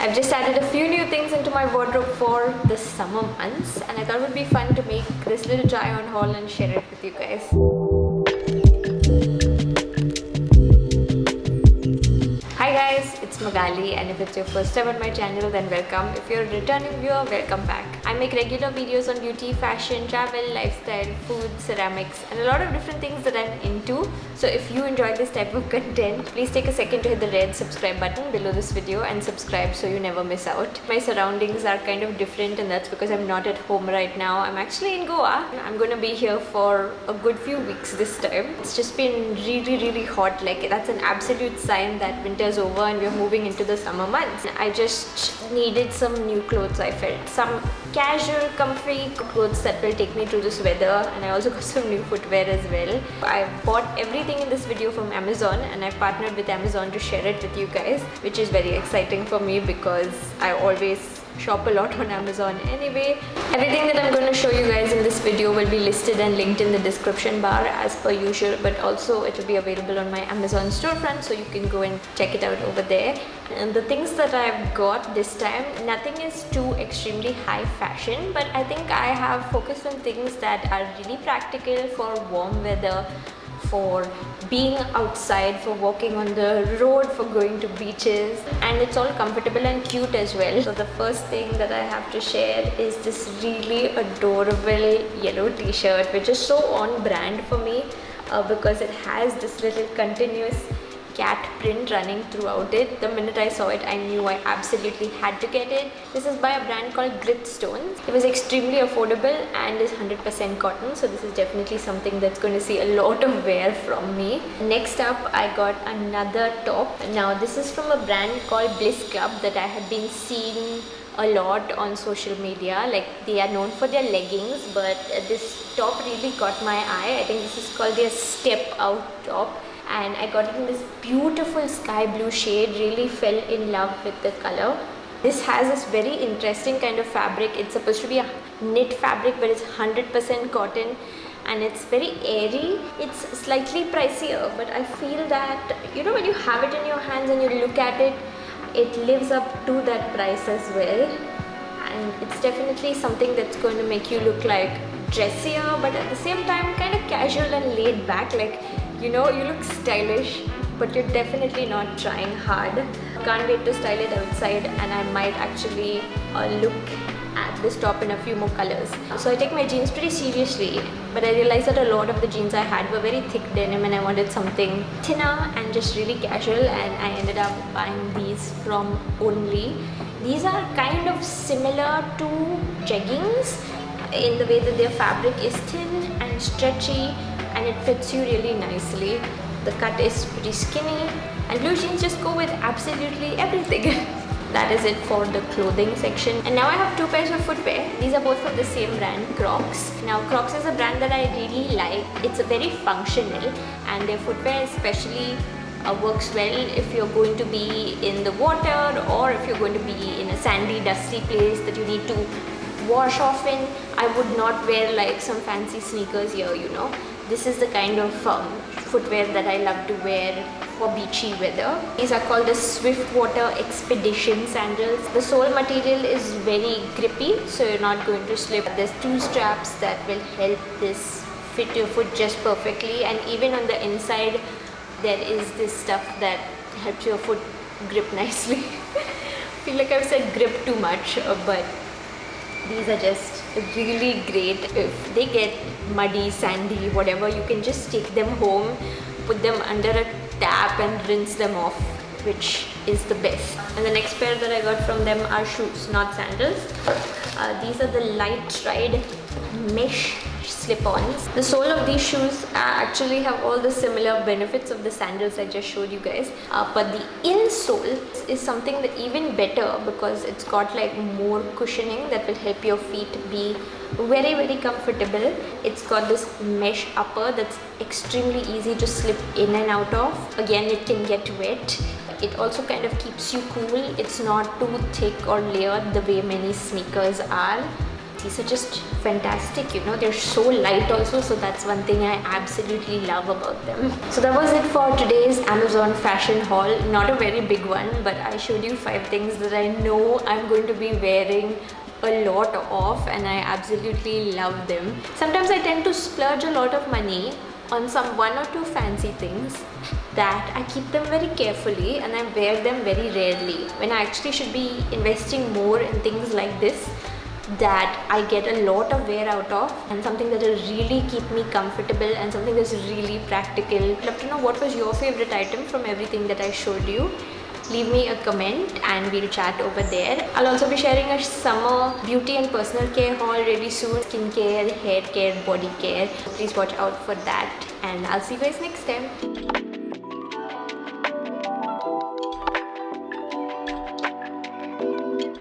I've just added a few new things into my wardrobe for the summer months, and I thought it would be fun to make this little try on haul and share it with you guys. Hi guys, it's Magali, and if it's your first time on my channel, then welcome. If you're a returning viewer, welcome back. I make regular videos on beauty, fashion, travel, lifestyle, food, ceramics, and a lot of different things that I'm into. So if you enjoy this type of content, please take a second to hit the red subscribe button below this video and subscribe so you never miss out. My surroundings are kind of different, and that's because I'm not at home right now. I'm actually in Goa. I'm gonna be here for a good few weeks this time. It's just been really hot. Like, that's an absolute sign that winter's over and we're moving into the summer months. I just needed some new clothes. I felt some casual, comfy clothes that will take me through this weather, and I also got some new footwear as well. I bought everything in this video from Amazon, and I've partnered with Amazon to share it with you guys, which is very exciting for me because I always shop a lot on Amazon anyway. Everything that I'm going to show you guys in this video will be listed and linked in the description bar as per usual, but also it will be available on my Amazon storefront, so you can go and check it out over there. And the things that I've got this time, nothing is too extremely high fashion, but I think I have focused on things that are really practical for warm weather, for being outside, for walking on the road, for going to beaches, and it's all comfortable and cute as well. So the first thing that I have to share is this really adorable yellow t-shirt, which is so on brand for me because it has this little continuous cat print running throughout it. The minute I saw it, I knew I absolutely had to get it. This is by a brand called ʟSOsᴛ. It was extremely affordable and is 100% cotton, so this is definitely something that's going to see a lot of wear from me. Next up, I got another top. Now this is from a brand called Bliss Club that I had been seeing a lot on social media. Like, they are known for their leggings, but this top really caught my eye. I think this is called their step out top, and I got it in this beautiful sky blue shade. Really fell in love with the color. This has this very interesting kind of fabric. It's supposed to be a knit fabric, but it's 100% cotton, and it's very airy. It's slightly pricier, but I feel that, you know, when you have it in your hands and you look at it, it lives up to that price as well. And it's definitely something that's going to make you look like dressier, but at the same time kind of casual and laid back. Like, you know, you look stylish, but you're definitely not trying hard. Can't wait to style it outside, and I might actually look at this top in a few more colors. So I take my jeans pretty seriously, but I realized that a lot of the jeans I had were very thick denim, and I wanted something thinner and just really casual, and I ended up buying these from Only. These are kind of similar to jeggings in the way that their fabric is thin and stretchy, and it fits you really nicely. The cut is pretty skinny, and blue jeans just go with absolutely everything. That is it for the clothing section. And now I have two pairs of footwear. These are both from the same brand, Crocs. Now Crocs is a brand that I really like. It's very functional, and their footwear especially works well if you're going to be in the water, or if you're going to be in a sandy, dusty place that you need to wash off in. I would not wear like some fancy sneakers here, you know. This is the kind of footwear that I love to wear for beachy weather. These are called the Swiftwater Expedition sandals. The sole material is very grippy, so you're not going to slip. There's two straps that will help this fit your foot just perfectly, and even on the inside there is this stuff that helps your foot grip nicely. I feel like I've said grip too much, but these are just really great. If they get muddy, sandy, whatever, you can just take them home, put them under a tap and rinse them off, which is the best. And the next pair that I got from them are shoes, not sandals. These are the Light Ride mesh slip-ons. The sole of these shoes actually have all the similar benefits of the sandals I just showed you guys, but the insole is something that even better, because it's got like more cushioning that will help your feet be very comfortable. It's got this mesh upper that's extremely easy to slip in and out of. Again, it can get wet. It also kind of keeps you cool. It's not too thick or layered the way many sneakers are. These are just fantastic, you know. They're so light also, so that's one thing I absolutely love about them. So that was it for today's Amazon fashion haul. Not a very big one, but I showed you 5 things that I know I'm going to be wearing a lot of, and I absolutely love them. Sometimes I tend to splurge a lot of money on some 1 or 2 fancy things that I keep them very carefully and I wear them very rarely, when I actually should be investing more in things like this that I get a lot of wear out of, and something that will really keep me comfortable and something that's really practical. I'd love to know what was your favorite item from everything that I showed you. Leave me a comment and we'll chat over there. I'll also be sharing a summer beauty and personal care haul really soon. Skincare, hair care, body care. Please watch out for that, and I'll see you guys next time.